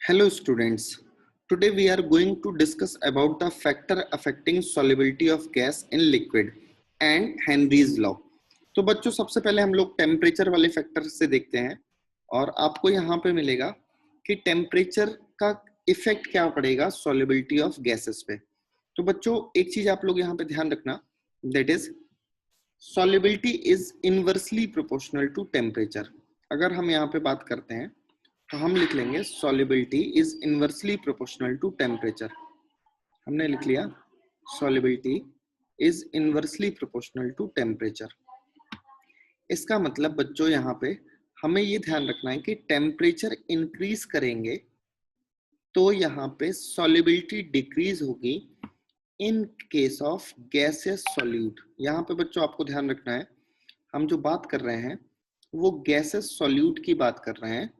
Hello students. Today we are going to discuss about the factor affecting solubility of gas in liquid and Henry's law. तो बच्चों सबसे पहले हम लोग temperature वाले फैक्टर से देखते हैं और आपको यहाँ पे मिलेगा कि टेम्परेचर का इफेक्ट क्या पड़ेगा सॉल्युबिलिटी ऑफ गैसेस पे। तो बच्चों एक चीज आप लोग यहाँ पे ध्यान रखना, that is solubility is inversely proportional to temperature. अगर हम यहाँ पे बात करते हैं तो हम लिख लेंगे solubility is inversely proportional to temperature। हमने लिख लिया solubility is inversely proportional to temperature। इसका मतलब बच्चों यहाँ पे हमें ये ध्यान रखना है कि टेम्परेचर इंक्रीज करेंगे तो यहाँ पे solubility डिक्रीज होगी in case of gases solute. यहाँ पे बच्चों आपको ध्यान रखना है, हम जो बात कर रहे हैं वो गैसेस सॉल्यूट की बात कर रहे हैं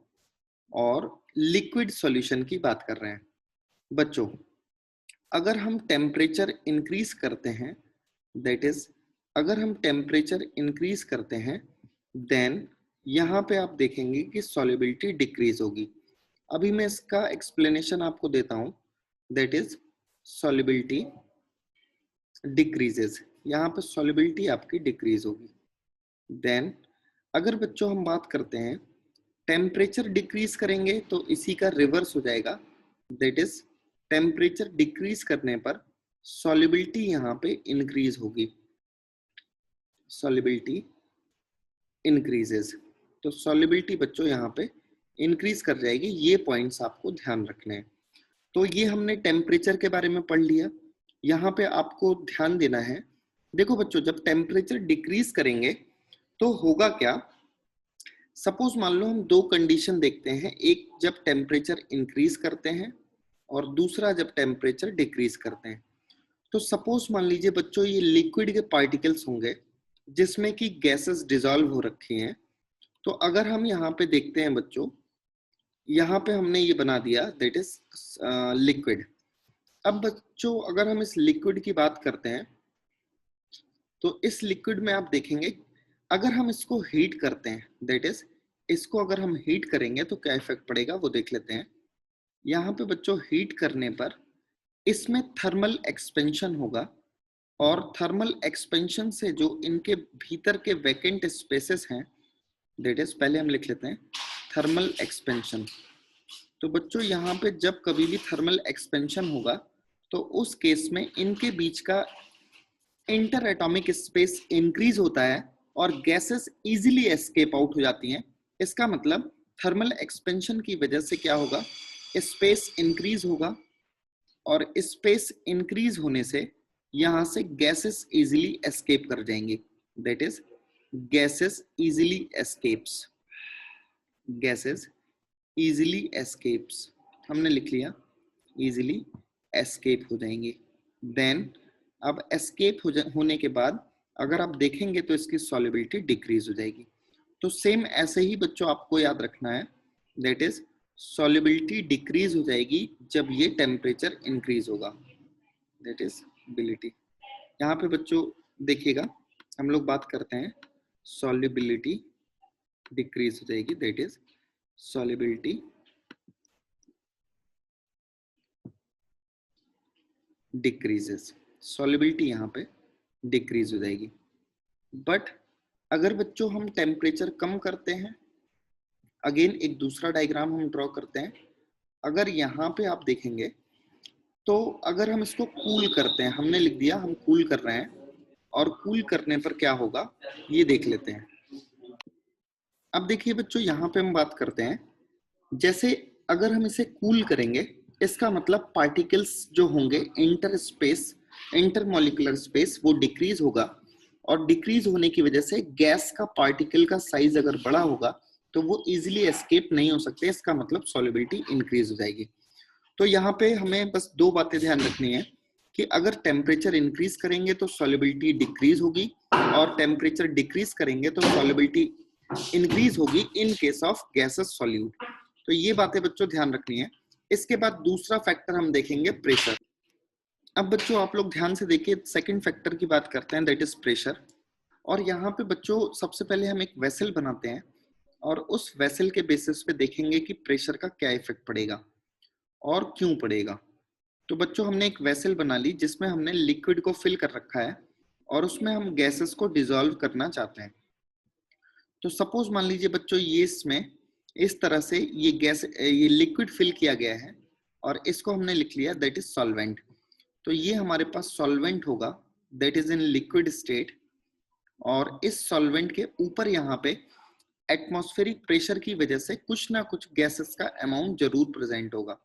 और लिक्विड सॉल्यूशन की बात कर रहे हैं। बच्चों अगर हम टेम्परेचर इंक्रीज करते हैं, दैट इज अगर हम टेम्परेचर इंक्रीज करते हैं देन यहाँ पे आप देखेंगे कि सॉल्युबिलिटी डिक्रीज होगी। अभी मैं इसका एक्सप्लेनेशन आपको देता हूं, दैट इज सॉल्युबिलिटी डिक्रीजेस। यहाँ पे सॉल्युबिलिटी आपकी डिक्रीज होगी। देन अगर बच्चों हम बात करते हैं टेम्परेचर डिक्रीज करेंगे तो इसी का रिवर्स हो जाएगा, दैट इज टेम्परेचर डिक्रीज करने पर सॉल्युबिलिटी यहाँ पे इंक्रीज होगी, सॉल्युबिलिटी इंक्रीजेस। तो सॉल्युबिलिटी बच्चों यहाँ पे इंक्रीज कर जाएगी। ये पॉइंट्स आपको ध्यान रखने हैं। तो ये हमने टेम्परेचर के बारे में पढ़ लिया। यहाँ पे आपको ध्यान देना है, देखो बच्चों जब टेम्परेचर डिक्रीज करेंगे तो होगा क्या। सपोज मान लो हम दो कंडीशन देखते हैं, एक जब टेम्परेचर इंक्रीज करते हैं और दूसरा जब टेम्परेचर डिक्रीज करते हैं। तो सपोज मान लीजिए बच्चों ये लिक्विड के पार्टिकल्स होंगे जिसमें कि गैसेस डिसॉल्व हो रखी हैं। तो अगर हम यहाँ पे देखते हैं बच्चों, यहाँ पे हमने ये बना दिया दैट इज लिक्विड। अब बच्चों अगर हम इस लिक्विड की बात करते हैं तो इस लिक्विड में आप देखेंगे अगर हम इसको हीट करते हैं, दैट इज इसको अगर हम हीट करेंगे तो क्या इफेक्ट पड़ेगा वो देख लेते हैं। यहाँ पे बच्चों हीट करने पर इसमें थर्मल एक्सपेंशन होगा और थर्मल एक्सपेंशन से जो इनके भीतर के वैकेंट स्पेसेस हैं, दैट इज पहले हम लिख लेते हैं थर्मल एक्सपेंशन। तो बच्चों यहाँ पे जब कभी भी थर्मल एक्सपेंशन होगा तो उस केस में इनके बीच का इंटर एटॉमिक स्पेस इंक्रीज होता है और गैसेस इजीली एस्केप आउट हो जाती हैं। इसका मतलब थर्मल एक्सपेंशन की वजह से क्या होगा, स्पेस इंक्रीज होगा और स्पेस इंक्रीज होने से यहां से गैसेस इजीली एस्केप कर जाएंगे, that is gases easily escapes, gases easily escapes. हमने लिख लिया इजीली एस्केप हो जाएंगे। देन अब एस्केप होने के बाद अगर आप देखेंगे तो इसकी सॉल्युबिलिटी डिक्रीज हो जाएगी। तो सेम ऐसे ही बच्चों आपको याद रखना है, दैट इज सॉल्युबिलिटी डिक्रीज हो जाएगी जब ये टेम्परेचर इंक्रीज होगा, दैट इज बिलिटी। यहाँ पे बच्चों देखिएगा हम लोग बात करते हैं सॉल्युबिलिटी डिक्रीज हो जाएगी, that is solubility decreases, solubility यहाँ पे डिक्रीज हो जाएगी। बट अगर बच्चों हम टेम्परेचर कम करते हैं, अगेन एक दूसरा डायग्राम हम ड्रॉ करते हैं। अगर यहाँ पे आप देखेंगे तो अगर हम इसको कूल करते हैं, हमने लिख दिया हम कूल कर रहे हैं और कूल करने पर क्या होगा ये देख लेते हैं। अब देखिए बच्चों यहाँ पे हम बात करते हैं, जैसे अगर हम इसे कूल करेंगे इसका मतलब पार्टिकल्स जो होंगे inter space, inter molecular space वो डिक्रीज होगा और डिक्रीज होने की वजह से गैस का पार्टिकल का साइज अगर बड़ा होगा तो वो इजीली एस्केप नहीं हो सकते। इसका मतलब सॉल्युबिलिटी इंक्रीज हो जाएगी। तो यहाँ पे हमें बस दो बातें ध्यान रखनी है कि अगर टेम्परेचर इंक्रीज करेंगे तो सॉल्युबिलिटी डिक्रीज होगी और टेम्परेचर डिक्रीज करेंगे तो सॉल्युबिलिटी इंक्रीज होगी in case of gases solute. तो ये बातें बच्चों ध्यान रखनी है। इसके बाद दूसरा फैक्टर हम देखेंगे प्रेशर। अब बच्चों आप लोग ध्यान से देखिए, सेकंड फैक्टर की बात करते हैं दैट इज प्रेशर। और यहाँ पे बच्चों सबसे पहले हम एक वेसल बनाते हैं और उस वेसल के बेसिस पे देखेंगे कि प्रेशर का क्या इफेक्ट पड़ेगा। और क्यों पड़ेगा? तो बच्चों हमने एक वेसल बना ली जिसमें हमने लिक्विड को फिल कर रखा है और उसमें हम गैसेस को डिसॉल्व करना चाहते हैं। तो सपोज मान लीजिए बच्चों ये इसमें इस तरह से ये लिक्विड फिल किया गया है और इसको हमने लिख लिया दैट इज सॉल्वेंट। तो ये हमारे पास सॉल्वेंट होगा that is in liquid state और इस सॉल्वेंट के ऊपर यहाँ पे एटमॉस्फेरिक प्रेशर की वजह से कुछ ना कुछ गैसेस का अमाउंट जरूर प्रेजेंट होगा।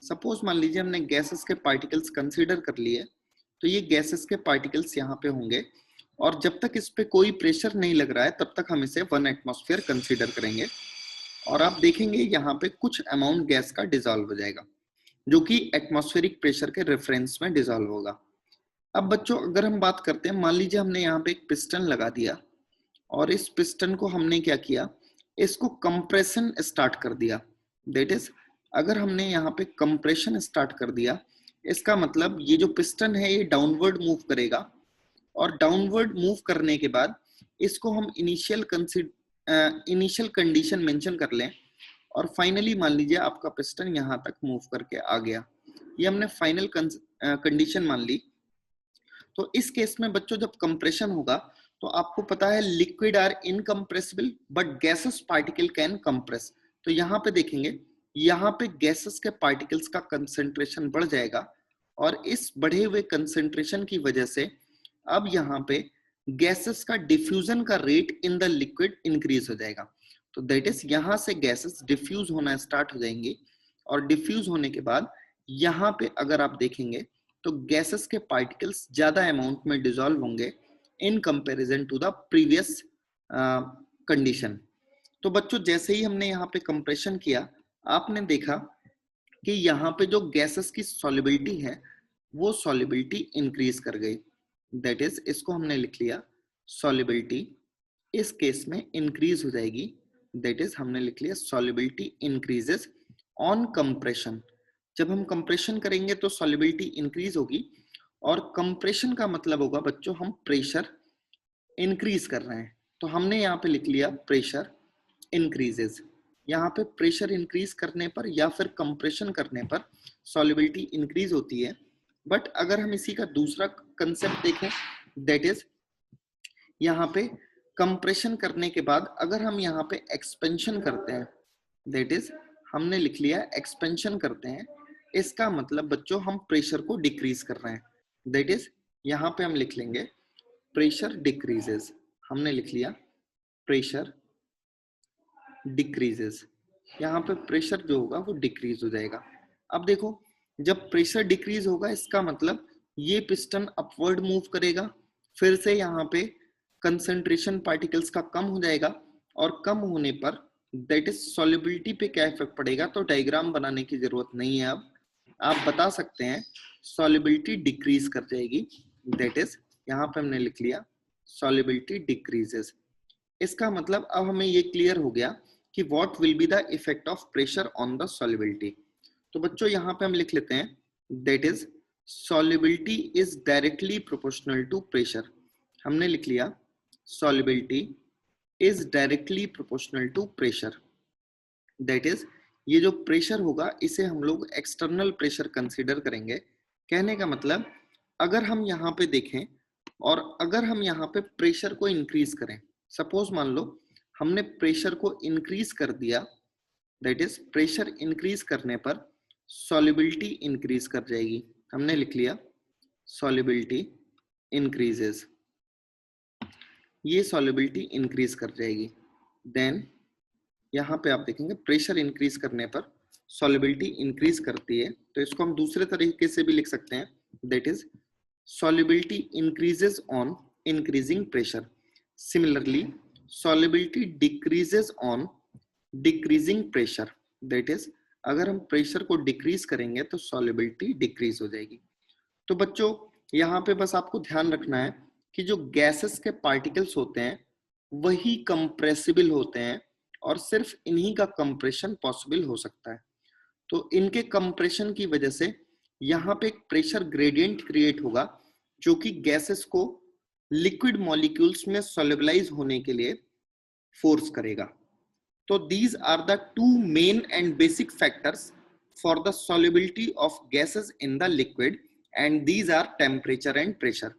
सपोज मान लीजिए हमने गैसेस के पार्टिकल्स कंसीडर कर लिए, तो ये गैसेस के पार्टिकल्स यहाँ पे होंगे और जब तक इस पे कोई प्रेशर नहीं लग रहा है तब तक हम इसे 1 एटमॉस्फेयर कंसीडर करेंगे और आप देखेंगे यहाँ पे कुछ अमाउंट गैस का डिसॉल्व हो जाएगा जो कि एटमॉस्फेरिक प्रेशर के रेफरेंस में डिसॉल्व होगा। अब बच्चों अगर हम बात करते हैं, मान लीजिए हमने यहाँ पे एक पिस्टन लगा दिया और इस पिस्टन को हमने क्या किया, इसको कंप्रेशन स्टार्ट कर दिया। दैट इज अगर हमने यहाँ पे कंप्रेशन स्टार्ट कर दिया, इसका मतलब ये जो पिस्टन है ये डाउनवर्ड मूव करेगा और डाउनवर्ड मूव करने के बाद इसको हम इनिशियल कंडीशन मेंशन कर लें और फाइनली मान लीजिए आपका पिस्टन यहाँ तक मूव करके आ गया। ये हमने फाइनल कंडीशन मान ली। तो इस केस में बच्चों जब कंप्रेशन होगा तो आपको पता है liquid are incompressible but gases particle can compress. तो यहाँ पे देखेंगे, यहाँ पे गैसेस के पार्टिकल्स का कंसंट्रेशन बढ़ जाएगा और इस बढ़े हुए कंसंट्रेशन की वजह से अब यहाँ पे गैसेस का डिफ्यूजन का rate in the liquid increase हो जाएगा। तो दैट इज यहाँ से गैसेस डिफ्यूज होना स्टार्ट हो जाएंगी और डिफ्यूज होने के बाद यहाँ पे अगर आप देखेंगे तो गैसेस के पार्टिकल्स ज्यादा अमाउंट में डिसॉल्व होंगे in comparison to the previous condition. तो बच्चों जैसे ही हमने यहाँ पे कंप्रेशन किया, आपने देखा कि यहाँ पे जो गैसेस की सॉल्युबिलिटी है वो सॉल्युबिलिटी इंक्रीज कर गई। दैट इज इसको हमने लिख लिया सॉल्युबिलिटी इस केस में इंक्रीज हो जाएगी। दैट इज हमने लिख लिया सॉल्युबिलिटी इंक्रीजेस ऑन कंप्रेशन। जब हम कंप्रेशन करेंगे तो सॉल्युबिलिटी इंक्रीज होगी और कंप्रेशन का मतलब होगा बच्चों हम प्रेशर इंक्रीज कर रहे हैं। तो हमने यहाँ पे लिख लिया प्रेशर इंक्रीजेस। यहाँ पे प्रेशर इंक्रीज करने पर या फिर कंप्रेशन करने पर सॉल्युबिलिटी इंक्रीज होती है। बट अगर हम इसी का दूसरा कंसेप्ट देखें, दैट इज यहाँ पे कंप्रेशन करने के बाद अगर हम यहाँ पे एक्सपेंशन करते हैं, दैट इज हमने लिख लिया एक्सपेंशन करते हैं, इसका मतलब बच्चों हम प्रेशर को डिक्रीज कर रहे हैं। दैट इज यहाँ पे हम लिख लेंगे प्रेशर डिक्रीजेस। हमने लिख लिया प्रेशर डिक्रीजेस। यहाँ पे प्रेशर जो होगा वो डिक्रीज हो जाएगा। अब देखो जब प्रेशर डिक्रीज होगा इसका मतलब ये पिस्टन अपवर्ड मूव करेगा, फिर से यहाँ पे कंसंट्रेशन पार्टिकल्स का कम हो जाएगा और कम होने पर दैट इज सॉल्युबिलिटी पे क्या इफेक्ट पड़ेगा। तो डायग्राम बनाने की जरूरत नहीं है, अब आप बता सकते हैं सॉल्युबिलिटी डिक्रीज कर जाएगी। दैट इज यहाँ पे हमने लिख लिया सॉल्युबिलिटी डिक्रीजेस। इसका मतलब अब हमें ये क्लियर हो गया कि what will be the effect of pressure on the solubility. तो बच्चों यहाँ पे हम लिख लेते हैं that is solubility is directly proportional to pressure. हमने लिख लिया solubility is directly proportional to pressure. That is ये जो प्रेशर होगा इसे हम लोग एक्सटर्नल प्रेशर कंसीडर करेंगे। कहने का मतलब अगर हम यहाँ पे देखें और अगर हम यहाँ पे प्रेशर को इंक्रीज करें, सपोज मान लो हमने प्रेशर को इंक्रीज कर दिया, दैट इज प्रेशर इंक्रीज करने पर सॉल्युबिलिटी इंक्रीज कर जाएगी। हमने लिख लिया सॉल्युबिलिटी इंक्रीजेस, ये सॉल्युबिलिटी इंक्रीज कर जाएगी। देन यहाँ पे आप देखेंगे प्रेशर इंक्रीज करने पर सॉल्युबिलिटी इंक्रीज करती है, तो इसको हम दूसरे तरीके से भी लिख सकते हैं that is solubility increases on increasing pressure. Similarly, solubility decreases on decreasing pressure. That is, अगर हम प्रेशर को डिक्रीज करेंगे तो solubility डिक्रीज हो जाएगी। तो बच्चों यहाँ पे बस आपको ध्यान रखना है कि जो गैसेस के पार्टिकल्स होते हैं वही कंप्रेसिबल होते हैं और सिर्फ इन्हीं का कंप्रेशन पॉसिबल हो सकता है। तो इनके कंप्रेशन की वजह से यहाँ पे एक प्रेशर ग्रेडियंट क्रिएट होगा जो कि गैसेस को लिक्विड मॉलिक्यूल्स में सोल्युबलाइज होने के लिए फोर्स करेगा। तो these are the two main and basic factors for the solubility of gases in the liquid and these are temperature and pressure.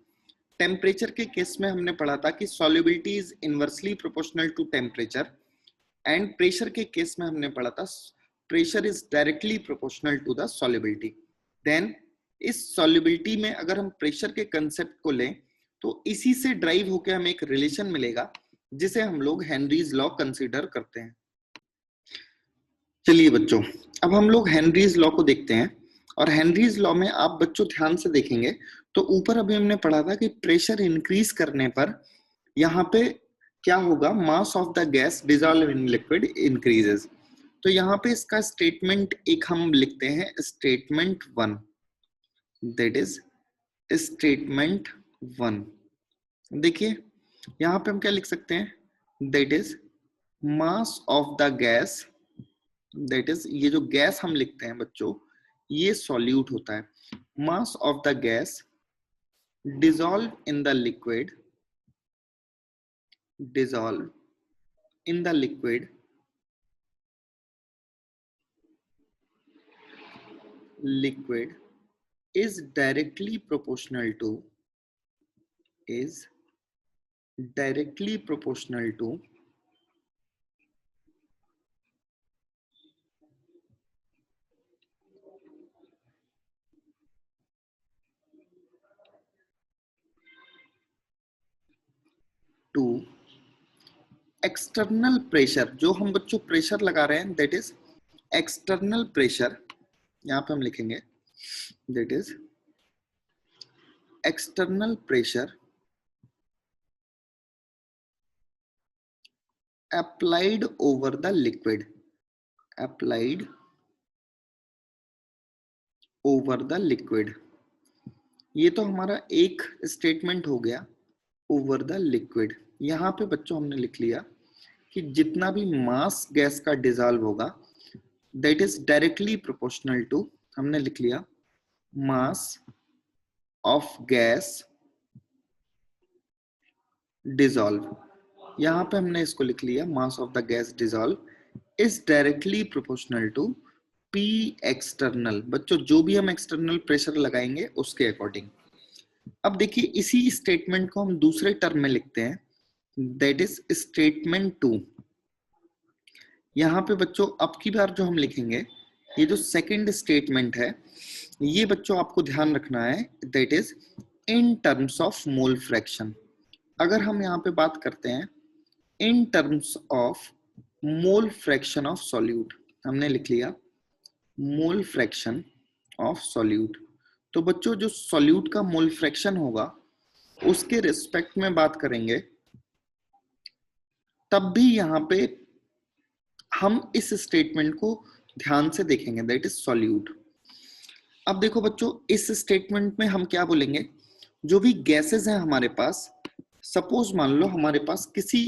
Temperature के केस में हमने पढ़ा था कि solubility is inversely proportional to temperature and pressure के case में हमने पढ़ा था pressure is directly proportional to the solubility. Then इस solubility में अगर हम प्रेशर के कंसेप्ट को लें तो इसी से ड्राइव होकर हमें एक रिलेशन मिलेगा जिसे हम लोग हेनरीज लॉ कंसीडर करते हैं. चलिए बच्चों, अब हम लोग हेनरीज लॉ को देखते हैं और हेनरीज लॉ में आप बच्चों ध्यान से देखेंगे तो ऊपर अभी हमने पढ़ा था कि प्रेशर इंक्रीज करने पर यहाँ पे क्या होगा, मास of the gas dissolve in liquid increases. तो यहाँ पे इसका स्टेटमेंट एक हम लिखते हैं स्टेटमेंट 1, दैट इज स्टेटमेंट 1. देखिए यहाँ पे हम क्या लिख सकते हैं, that is mass of the gas, that is ये जो गैस हम लिखते हैं बच्चों ये सॉल्यूट होता है. मास of the gas dissolve in the liquid, dissolve in the liquid liquid is directly proportional to, is directly proportional to external pressure. जो हम बच्चों प्रेशर लगा रहे हैं दैट इज एक्सटर्नल प्रेशर. यहां पे हम लिखेंगे that is external pressure applied over the liquid, applied over the liquid. ये तो हमारा एक स्टेटमेंट हो गया ओवर द लिक्विड. यहाँ पे बच्चों हमने लिख लिया कि जितना भी मास गैस का डिसॉल्व होगा that is directly proportional to, हमने लिख लिया मास ऑफ गैस डिसॉल्व. यहाँ पे हमने इसको लिख लिया mass of the gas dissolve is directly proportional to P external. बच्चों जो भी हम एक्सटर्नल प्रेशर लगाएंगे उसके अकॉर्डिंग. अब देखिए इसी स्टेटमेंट को हम दूसरे टर्म में लिखते हैं दैट इज स्टेटमेंट 2. यहाँ पे बच्चों अब की बार जो हम लिखेंगे ये जो सेकंड स्टेटमेंट है ये बच्चों आपको ध्यान रखना है that is in terms of mole fraction. अगर हम यहाँ पे बात करते हैं in terms of mole fraction of solute, हमने लिख लिया मोल फ्रैक्शन ऑफ सॉल्यूट. तो बच्चों जो सॉल्यूट का मोल फ्रैक्शन होगा उसके रिस्पेक्ट में बात करेंगे तब भी यहाँ पे हम इस स्टेटमेंट को ध्यान से देखेंगे दैट इज सॉल्यूट. अब देखो बच्चों इस स्टेटमेंट में हम क्या बोलेंगे, जो भी गैसेस हैं हमारे पास, सपोज मान लो हमारे पास किसी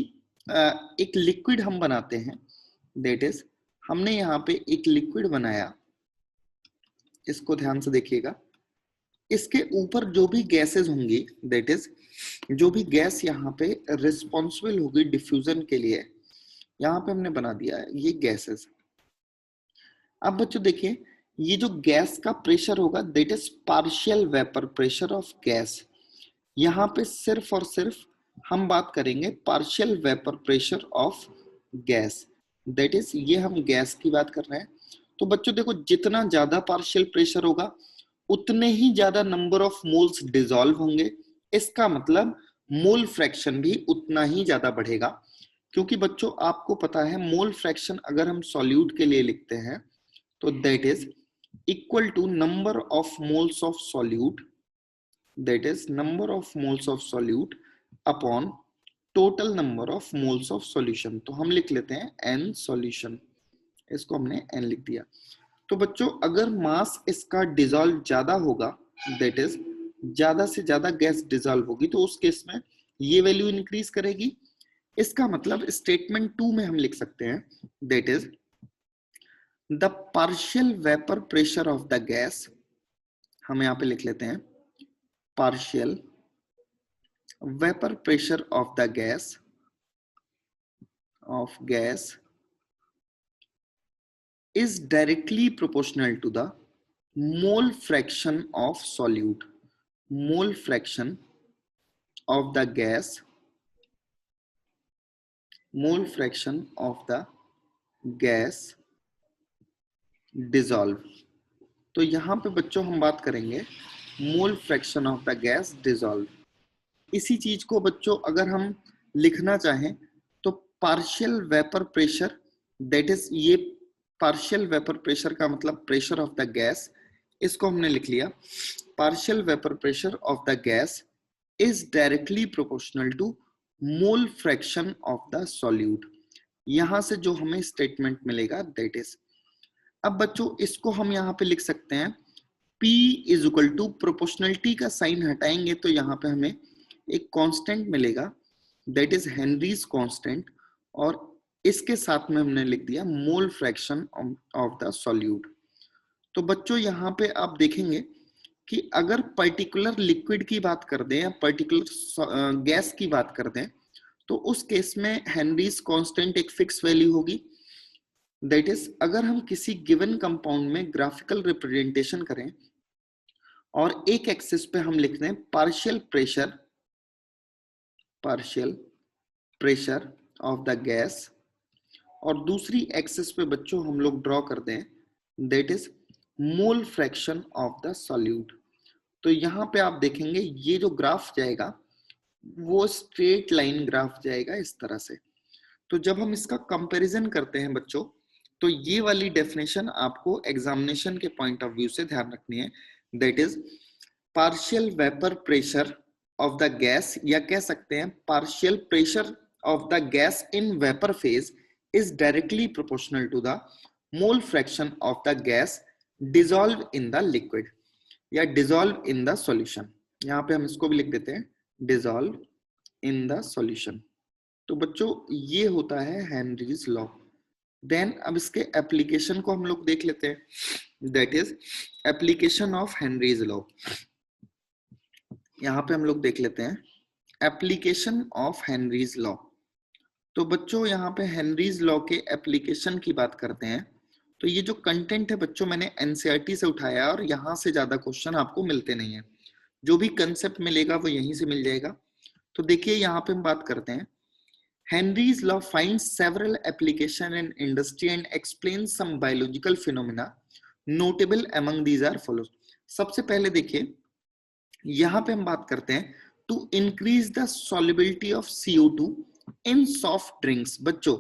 एक लिक्विड हम बनाते हैं दैट इज हमने यहाँ पे एक लिक्विड बनाया, इसको ध्यान से देखिएगा. इसके ऊपर जो भी गैसेस होंगी दैट इज जो भी गैस यहाँ पे रिस्पॉन्सिबल होगी डिफ्यूजन के लिए, यहाँ पे हमने बना दिया है ये गैसेस. अब बच्चों देखिए ये जो गैस का प्रेशर होगा that is partial vapour pressure of gas. यहाँ पे सिर्फ और सिर्फ हम बात करेंगे partial vapour pressure of gas, that is ये हम गैस की बात कर रहे हैं. तो बच्चों देखो जितना ज्यादा पार्शियल प्रेशर होगा उतने ही ज्यादा नंबर ऑफ मोल्स डिसॉल्व होंगे. इसका मतलब मोल फ्रैक्शन भी उतना ही ज्यादा बढ़ेगा, क्योंकि बच्चों आपको पता है मोल फ्रैक्शन अगर हम सॉल्यूट के लिए लिखते हैं तो that is equal to number of moles of solute, that is number of moles of solute upon total number of moles of solution. तो हम लिख लेते हैं n सॉल्यूशन, इसको हमने n लिख दिया. तो बच्चों अगर मास इसका डिसॉल्व ज्यादा होगा दैट इज ज्यादा से ज्यादा गैस डिसॉल्व होगी तो उस केस में ये वैल्यू इंक्रीज करेगी. इसका मतलब स्टेटमेंट 2 में हम लिख सकते हैं that is the partial vapour pressure of the gas, हम यहाँ पे लिख लेते हैं partial vapour pressure of the gas is directly proportional to the mole fraction of solute. Mole fraction of the gas, mole fraction of the gas dissolve. तो यहां पे बच्चों हम बात करेंगे मोल fraction of the gas dissolve. इसी चीज को बच्चों अगर हम लिखना चाहें तो partial vapour pressure, that is ये पार्शियल वेपर प्रेशर का मतलब प्रेशर ऑफ द गैस, इसको हमने लिख लिया. Partial vapour pressure of the gas is directly proportional to mole fraction of the solute. यहां से जो हमें स्टेटमेंट मिलेगा दैट इज, अब बच्चों इसको हम यहाँ पे लिख सकते हैं P is equal to, proportionality का साइन हटाएंगे तो यहाँ पे हमें एक कांस्टेंट मिलेगा दैट इज हेनरीज कांस्टेंट, और इसके साथ में हमने लिख दिया मोल फ्रैक्शन ऑफ द सॉल्यूट. तो बच्चों यहाँ पे आप देखेंगे कि अगर पर्टिकुलर लिक्विड की बात कर दें या पर्टिकुलर गैस की बात कर दें तो उस केस में हेनरीज कांस्टेंट एक फिक्स वैल्यू होगी. दैट इज अगर हम किसी गिवन कंपाउंड में ग्राफिकल रिप्रेजेंटेशन करें और एक एक्सिस पे हम लिख दें partial pressure of the gas, और दूसरी एक्सिस पे बच्चों हम लोग ड्रॉ कर दें that is mole fraction of the solute. तो यहाँ पे आप देखेंगे ये जो ग्राफ जाएगा वो स्ट्रेट लाइन ग्राफ जाएगा इस तरह से. तो जब हम इसका कंपैरिजन करते हैं बच्चों तो ये वाली डेफिनेशन आपको एग्जामिनेशन के पॉइंट ऑफ व्यू से ध्यान रखनी है. That is partial vapour pressure of the gas, या कह सकते हैं partial pressure of the gas in vapour phase is directly proportional to the mole fraction of the gas dissolve in the liquid या dissolve in the solution. यहाँ पे हम इसको भी लिख देते हैं डिसॉल्व इन द सॉल्यूशन. तो बच्चों ये होता है हेनरीज लॉ. देन अब इसके एप्लीकेशन को हम लोग देख लेते हैं, that is application of Henry's law. यहाँ पे हम लोग देख लेते हैं एप्लीकेशन ऑफ हेनरीज लॉ. तो बच्चों यहाँ पे हेनरीज लॉ के एप्लीकेशन की बात करते हैं तो ये जो कंटेंट है बच्चों मैंने एनसीईआरटी से उठाया और यहाँ से ज्यादा क्वेश्चन आपको मिलते नहीं है. जो भी कंसेप्ट मिलेगा वो यहीं से मिल जाएगा. तो देखिए यहाँ पे हम बात करते हैं Henry's law finds several applications in industry and explains some biological phenomena. Notable among these are follows. सबसे पहले देखिए यहाँ पे हम बात करते हैं to increase the solubility of CO2 in soft drinks. बच्चों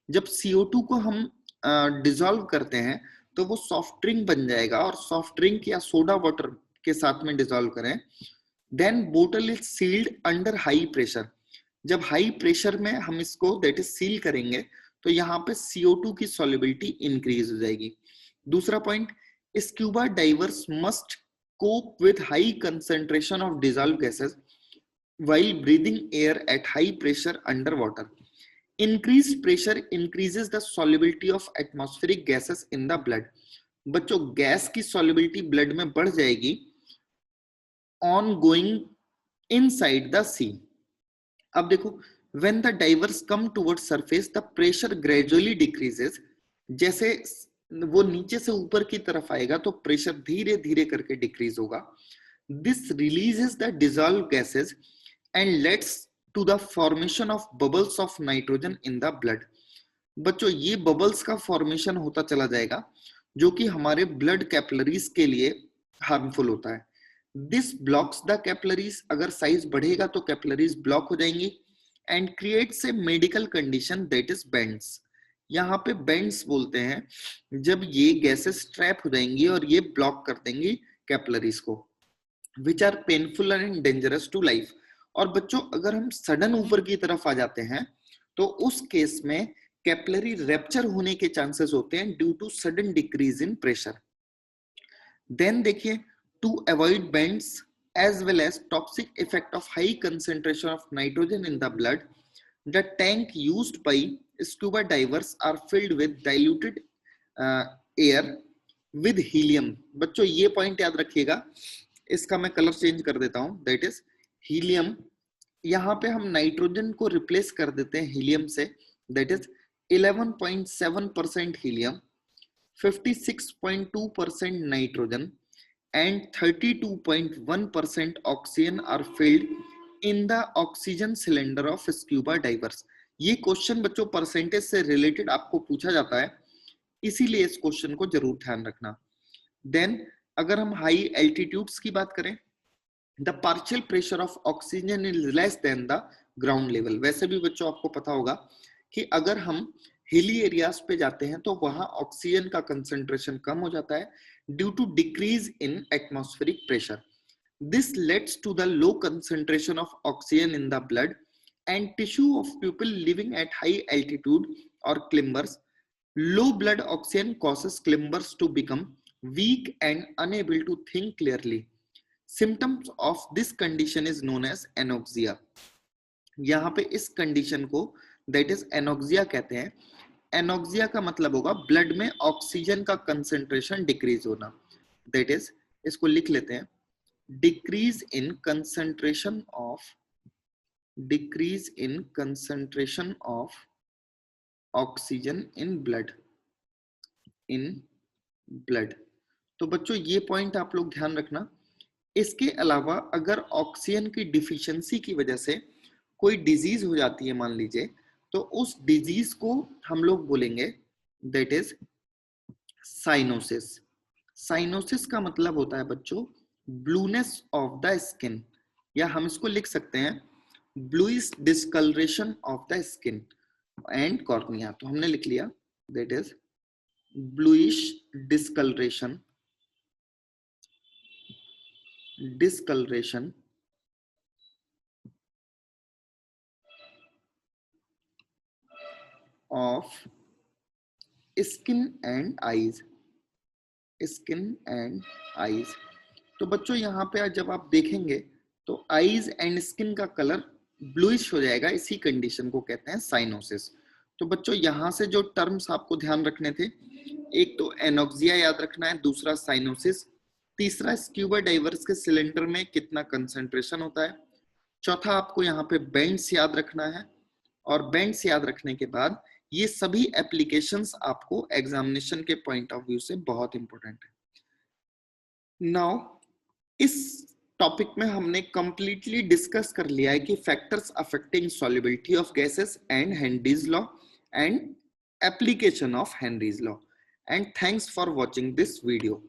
जब CO2 को हम डिसॉल्व करते हैं तो वो सॉफ्ट ड्रिंक बन जाएगा, और सॉफ्ट ड्रिंक या सोडा वाटर के साथ में डिसॉल्व करें. देन बोतल is sealed under high pressure. जब हाई प्रेशर में हम इसको दैट इज सील करेंगे तो यहाँ पे CO2 की सॉल्युबिलिटी इंक्रीज हो जाएगी. दूसरा point, scuba divers must cope with high concentration of dissolve gases while breathing air at high pressure under water. Increased pressure increases the solubility of atmospheric gases in the blood. बच्चों gas की solubility blood में बढ़ जाएगी on going inside the sea. अब देखो when the divers come towards surface the pressure gradually decreases. जैसे वो नीचे से ऊपर की तरफ आएगा तो प्रेशर धीरे धीरे करके डिक्रीज होगा. This releases the dissolved gases and leads to the formation of bubbles of nitrogen in the blood. बच्चों ये बबल्स का फॉर्मेशन होता चला जाएगा जो कि हमारे ब्लड कैपिलरीज के लिए हार्मफुल होता है. This blocks the capillaries. अगर साइज बढ़ेगा तो कैपिलरीज ब्लॉक हो जाएंगी and creates a medical condition that is bends. यहाँ पे बेंड्स बोलते हैं जब ये गैसेस ट्रैप हो जाएंगी और ये ब्लॉक कर देंगी कैपिलरीज को, which are painful and dangerous to life. और बच्चों अगर हम सडन ऊपर की तरफ आ जाते हैं तो उस केस में कैपिलरी रैप्चर होने के चांसेस होते हैं due to sudden decrease in pressure. Then देखिए to avoid bends as well as toxic effect of high concentration of nitrogen in the blood, the tank used by scuba divers are filled with diluted air with helium. बच्चों ये point याद रखिएगा, इसका मैं colour change कर देता हूं, that is helium. यहाँ पे हम नाइट्रोजन को रिप्लेस कर देते हैं हीलियम से, that is 11.7% helium. 56.2% nitrogen and 32.1% oxygen are filled in the oxygen cylinder of scuba divers. ये क्वेश्चन बच्चों परसेंटेज से रिलेटेड आपको पूछा जाता है, इसीलिए इस क्वेश्चन को जरूर ध्यान रखना। देन अगर हम हाई एल्टीट्यूड्स की बात करें, the partial pressure of oxygen is less than the ground level. वैसे भी बच्चों आपको पता होगा कि अगर हम हिली एरियाज पे जाते हैं तो वहां ऑक्सीजन का कंसंट्रेशन कम हो जाता है due to decrease in atmospheric pressure. This leads to the low concentration of oxygen in the blood and tissue of people living at high altitude और climbers. Low blood oxygen causes climbers to become weak and unable to think clearly. Symptoms of this condition is known as anoxia. यहाँ पे इस condition को that is anoxia कहते हैं। Anoxia का मतलब होगा ब्लड में ऑक्सीजन का कंसंट्रेशन डिक्रीज होना। that is, इसको लिख लेते हैं, decrease in concentration of oxygen in blood. तो बच्चों ये पॉइंट आप लोग ध्यान रखना। इसके अलावा अगर ऑक्सीजन की डिफिशियंसी की वजह से कोई डिजीज हो जाती है मान लीजिए, तो उस डिजीज को हम लोग बोलेंगे दैट इज साइनोसिस। साइनोसिस का मतलब होता है बच्चों ब्लूनेस ऑफ द स्किन, या हम इसको लिख सकते हैं bluish discoloration of the skin and cornea. तो हमने लिख लिया that is bluish discoloration of skin and eyes. तो बच्चों यहाँ पे जब आप देखेंगे तो आईज एंड स्किन का कलर ब्लूइश हो जाएगा, इसी कंडीशन को कहते हैं साइनोसिस। तो बच्चों यहाँ से जो टर्म्स आपको ध्यान रखने थे, एक तो एनोक्सिया याद रखना है, दूसरा साइनोसिस, तीसरा स्क्यूबा डाइवर्स के सिलेंडर में कितना कंसंट्रेशन होता है, चौथा आपको यहाँ पे बेंड्स याद रखना है, और बेंड्स याद रखने के बाद ये सभी एप्लीकेशंस आपको एग्जामिनेशन के पॉइंट ऑफ व्यू से बहुत इंपॉर्टेंट है। नाउ इस टॉपिक में हमने कंप्लीटली डिस्कस कर लिया है कि factors affecting solubility of gases and Henry's law and application of Henry's law. And thanks for watching this video.